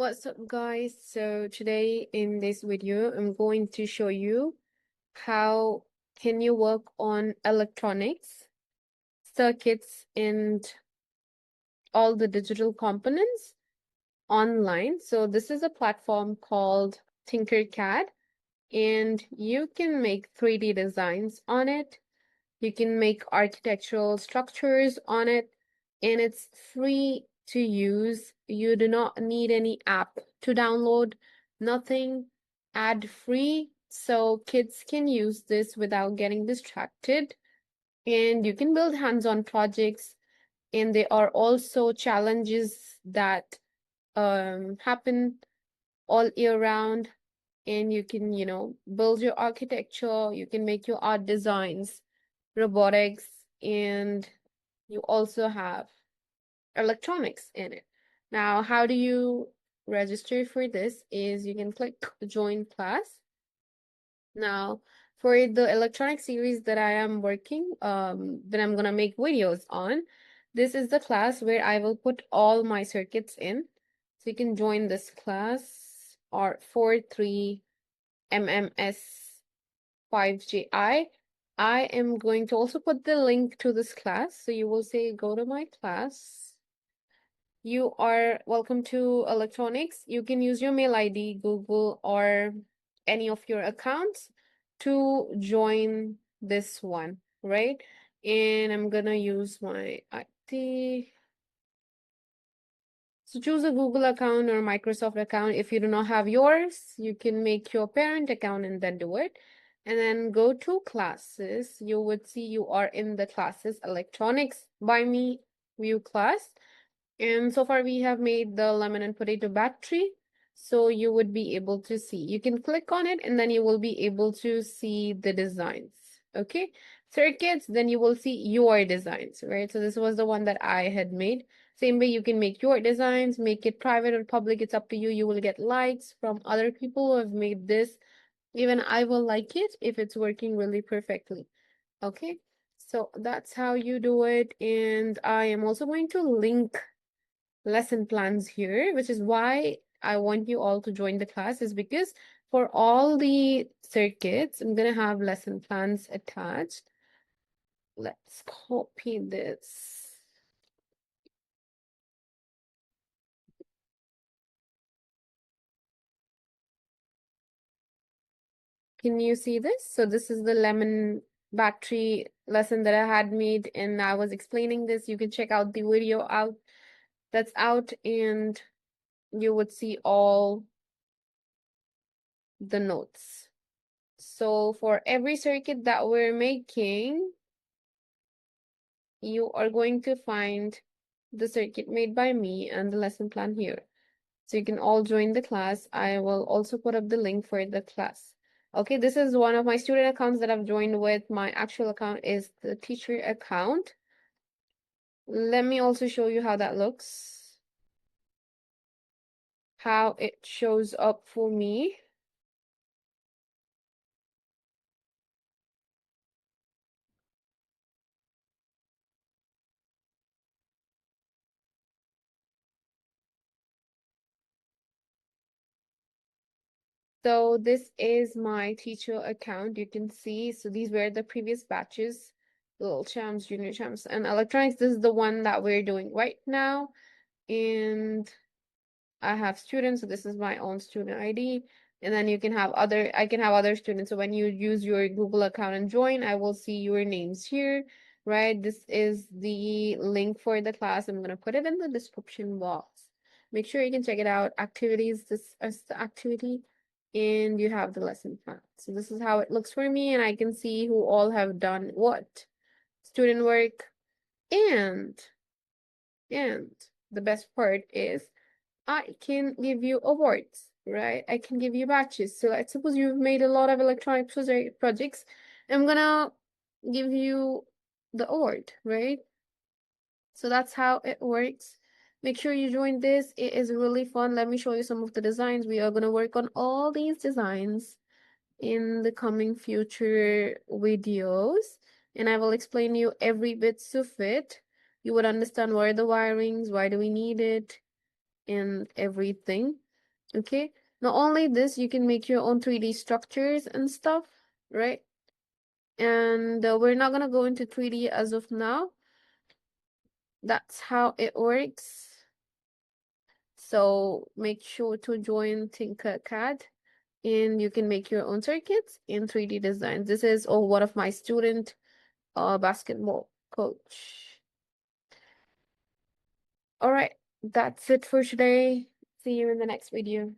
What's up, guys? So today in this video, I'm going to show you how can you work on electronics, circuits, and all the digital components online. So this is a platform called Tinkercad, and you can make 3D designs on it. You can make architectural structures on it, and it's free to use. You do not need any app to download, nothing, ad free. So kids can use this without getting distracted. And you can build hands-on projects. And there are also challenges that happen all year round. And you can, build your architecture, you can make your art designs, robotics, and you also have electronics in it. Now, how do you register for this is you can click join class. Now, for the electronic series that I am working, that I'm gonna make videos on, this is the class where I will put all my circuits in. So you can join this class R43 MMS 5JI. I am going to also put the link to this class. So you will say, go to my class. You are welcome to electronics. You can use your mail ID, Google, or any of your accounts to join this one, right? And I'm gonna use my ID. So choose a Google account or Microsoft account. If you do not have yours, you can make your parent account and then do it. And then go to classes. You would see you are in the classes electronics by me view class. And so far we have made the lemon and potato battery. So you would be able to see. You can click on it and then you will be able to see the designs. Okay. Circuits, then you will see your designs, right? So this was the one that I had made. Same way you can make your designs, make it private or public. It's up to you. You will get likes from other people who have made this. Even I will like it if it's working really perfectly. Okay. So that's how you do it. And I am also going to link lesson plans here, which is why I want you all to join the class, is because for all the circuits, I'm gonna have lesson plans attached. Let's copy this. Can you see this? So this is the lemon battery lesson that I had made, and I was explaining this. You can check out the video out that's out, and you would see all the notes. So for every circuit that we're making, you are going to find the circuit made by me and the lesson plan here. So you can all join the class. I will also put up the link for the class. Okay, this is one of my student accounts that I've joined with. My actual account is the teacher account. Let me also show you how that looks, how it shows up for me. So this is my teacher account. You can see, so these were the previous batches, little champs, junior champs, and electronics. This is the one that we're doing right now. And I have students, so this is my own student ID. And then you can have I can have other students. So when you use your Google account and join, I will see your names here, right? This is the link for the class. I'm gonna put it in the description box. Make sure you can check it out. Activities, this is the activity, and you have the lesson plan. So this is how it looks for me, and I can see who all have done what. Student work, and the best part is I can give you awards, right? I can give you batches. So let's suppose you've made a lot of electronic projects. I'm gonna give you the award, right? So that's how it works. Make sure you join this. It is really fun. Let me show you some of the designs. We are gonna work on all these designs in the coming future videos. And I will explain you every bit of it. You would understand what are the wirings, why do we need it, and everything. Okay, not only this, you can make your own 3D structures and stuff, right? And we're not gonna go into 3D as of now. That's how it works. So make sure to join Tinkercad and you can make your own circuits in 3D designs. This is one of my student basketball coach. All right, that's it for today. See you in the next video.